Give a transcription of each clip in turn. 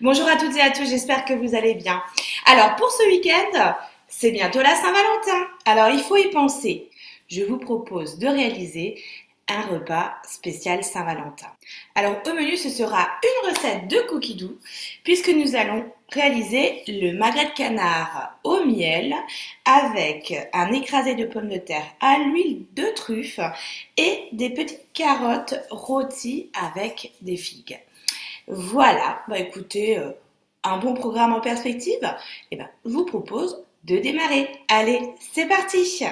Bonjour à toutes et à tous, j'espère que vous allez bien. Alors pour ce week-end, c'est bientôt la Saint-Valentin. Alors il faut y penser. Je vous propose de réaliser un repas spécial Saint-Valentin. Alors au menu, ce sera une recette de cookies doux puisque nous allons réaliser le magret de canard au miel avec un écrasé de pommes de terre à l'huile de truffe et des petites carottes rôties avec des figues. Voilà, écoutez, un bon programme en perspective, je vous propose de démarrer. Allez, c'est parti!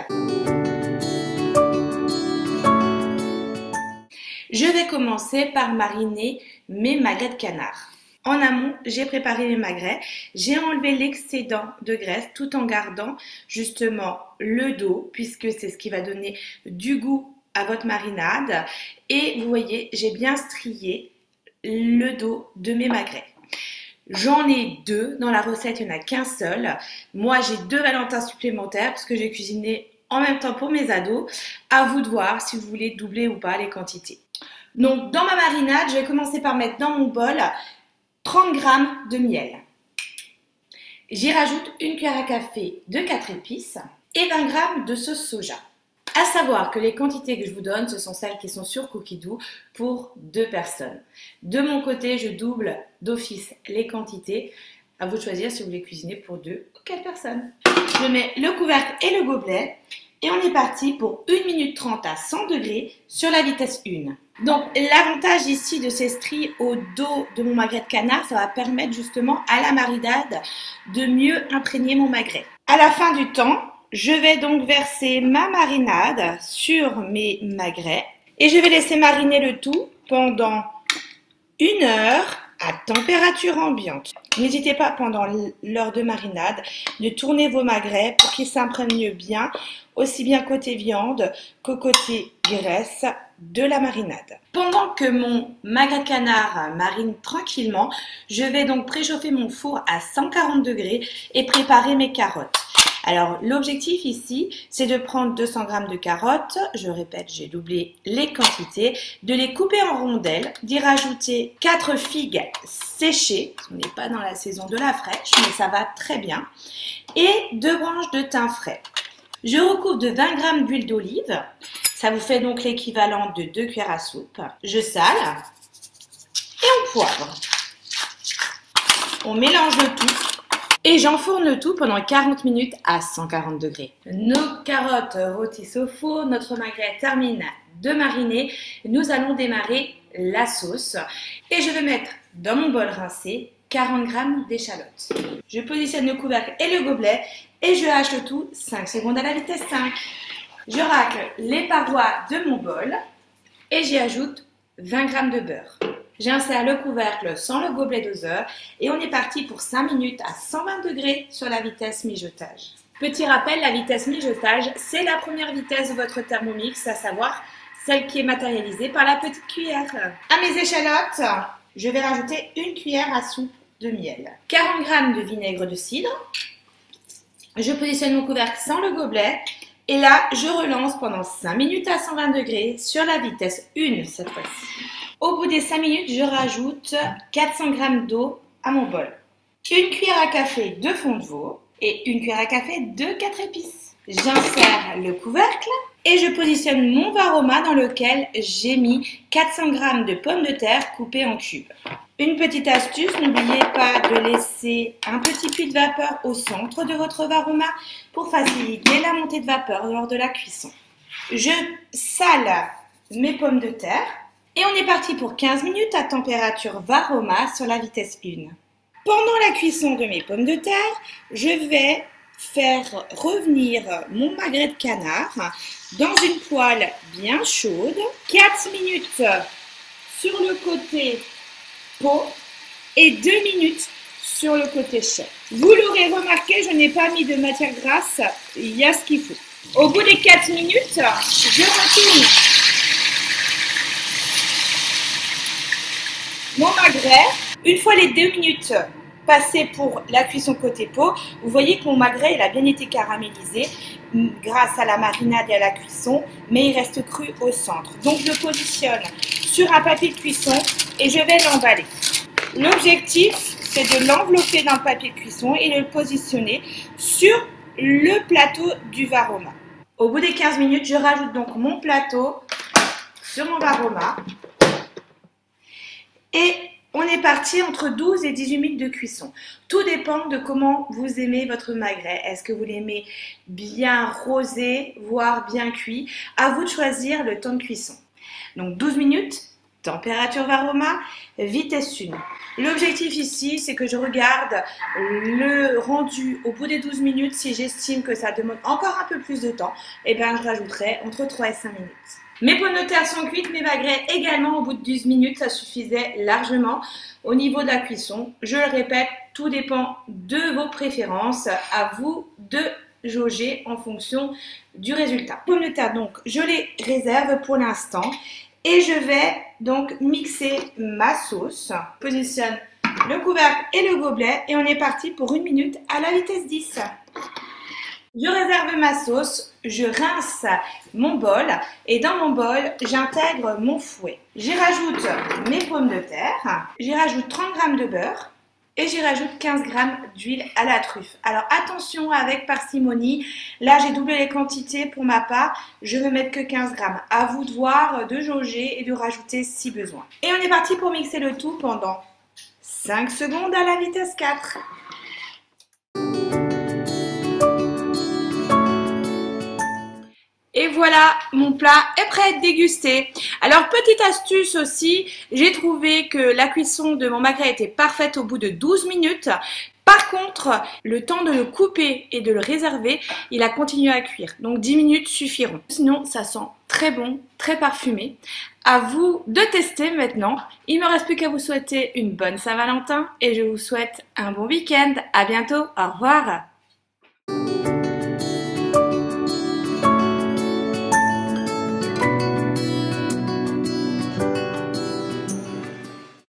Je vais commencer par mariner mes magrets de canard. En amont, j'ai préparé mes magrets, j'ai enlevé l'excédent de graisse tout en gardant justement le dos puisque c'est ce qui va donner du goût à votre marinade. Et vous voyez, j'ai bien strié le dos de mes magrets. J'en ai deux, dans la recette il n'y en a qu'un seul. Moi j'ai 2 Valentins supplémentaires parce que j'ai cuisiné en même temps pour mes ados. À vous de voir si vous voulez doubler ou pas les quantités. Donc dans ma marinade, je vais commencer par mettre dans mon bol 30 g de miel. J'y rajoute une cuillère à café de 4 épices et 20 g de sauce soja. À savoir que les quantités que je vous donne, ce sont celles qui sont sur Cookie Doux pour 2 personnes. De mon côté, je double d'office les quantités. À vous de choisir si vous voulez cuisiner pour 2 ou 4 personnes. Je mets le couvercle et le gobelet et on est parti pour 1 minute 30 à 100 degrés sur la vitesse 1. Donc l'avantage ici de ces stries au dos de mon magret de canard, ça va permettre justement à la marinade de mieux imprégner mon magret. À la fin du temps, je vais donc verser ma marinade sur mes magrets et je vais laisser mariner le tout pendant 1 heure à température ambiante. N'hésitez pas pendant l'heure de marinade de tourner vos magrets pour qu'ils s'imprègnent bien, aussi bien côté viande que côté graisse de la marinade. Pendant que mon magret de canard marine tranquillement, je vais donc préchauffer mon four à 140 degrés et préparer mes carottes. Alors l'objectif ici, c'est de prendre 200 g de carottes, je répète, j'ai doublé les quantités, de les couper en rondelles, d'y rajouter 4 figues séchées, on n'est pas dans la saison de la fraîche, mais ça va très bien, et 2 branches de thym frais. Je recouvre de 20 g d'huile d'olive, ça vous fait donc l'équivalent de 2 cuillères à soupe. Je sale et on poivre. On mélange le tout. Et j'enfourne le tout pendant 40 minutes à 140 degrés. Nos carottes rôtissent au four, notre magret termine de mariner. Nous allons démarrer la sauce. Et je vais mettre dans mon bol rincé 40 g d'échalotes. Je positionne le couvercle et le gobelet et je hache le tout 5 secondes à la vitesse 5. Je racle les parois de mon bol et j'y ajoute 20 g de beurre. J'insère le couvercle sans le gobelet doseur et on est parti pour 5 minutes à 120 degrés sur la vitesse mijotage. Petit rappel, la vitesse mijotage, c'est la première vitesse de votre Thermomix, à savoir celle qui est matérialisée par la petite cuillère. À mes échalotes, je vais rajouter 1 cuillère à soupe de miel, 40 g de vinaigre de cidre. Je positionne mon couvercle sans le gobelet et là, je relance pendant 5 minutes à 120 degrés sur la vitesse 1 cette fois-ci. Au bout des 5 minutes, je rajoute 400 g d'eau à mon bol. 1 cuillère à café de fond de veau et 1 cuillère à café de 4 épices. J'insère le couvercle et je positionne mon varoma dans lequel j'ai mis 400 g de pommes de terre coupées en cubes. Une petite astuce, n'oubliez pas de laisser un petit puits de vapeur au centre de votre varoma pour faciliter la montée de vapeur lors de la cuisson. Je sale mes pommes de terre. Et on est parti pour 15 minutes à température varoma sur la vitesse 1. Pendant la cuisson de mes pommes de terre, je vais faire revenir mon magret de canard dans une poêle bien chaude. 4 minutes sur le côté peau et 2 minutes sur le côté chair. Vous l'aurez remarqué, je n'ai pas mis de matière grasse, il y a ce qu'il faut. Au bout des 4 minutes, je retourne mon magret. Une fois les 2 minutes passées pour la cuisson côté peau, vous voyez que mon magret il a bien été caramélisé grâce à la marinade et à la cuisson, mais il reste cru au centre. Donc je le positionne sur un papier de cuisson et je vais l'emballer. L'objectif, c'est de l'envelopper dans le papier de cuisson et de le positionner sur le plateau du Varoma. Au bout des 15 minutes, je rajoute donc mon plateau sur mon Varoma et on est parti entre 12 et 18 minutes de cuisson. Tout dépend de comment vous aimez votre magret. Est-ce que vous l'aimez bien rosé, voire bien cuit? À vous de choisir le temps de cuisson. Donc 12 minutes, température Varoma, vitesse 1. L'objectif ici, c'est que je regarde le rendu au bout des 12 minutes. Si j'estime que ça demande encore un peu plus de temps, eh bien, je rajouterai entre 3 et 5 minutes. Mes pommes de terre sont cuites, mes magrets également au bout de 12 minutes, ça suffisait largement. Au niveau de la cuisson, je le répète, tout dépend de vos préférences. À vous de jauger en fonction du résultat. Les pommes de terre, donc, je les réserve pour l'instant. Et je vais donc mixer ma sauce. Je positionne le couvercle et le gobelet et on est parti pour 1 minute à la vitesse 10. Je réserve ma sauce, je rince mon bol et dans mon bol, j'intègre mon fouet. J'y rajoute mes pommes de terre, j'y rajoute 30 g de beurre et j'y rajoute 15 g d'huile à la truffe. Alors attention avec parcimonie, là j'ai doublé les quantités pour ma part, je ne vais mettre que 15 g. À vous de voir, de jauger et de rajouter si besoin. Et on est parti pour mixer le tout pendant 5 secondes à la vitesse 4. Et voilà, mon plat est prêt à être dégusté. Alors, petite astuce aussi, j'ai trouvé que la cuisson de mon magret était parfaite au bout de 12 minutes. Par contre, le temps de le couper et de le réserver, il a continué à cuire. Donc 10 minutes suffiront. Sinon, ça sent très bon, très parfumé. À vous de tester maintenant. Il ne me reste plus qu'à vous souhaiter une bonne Saint-Valentin et je vous souhaite un bon week-end. À bientôt, au revoir.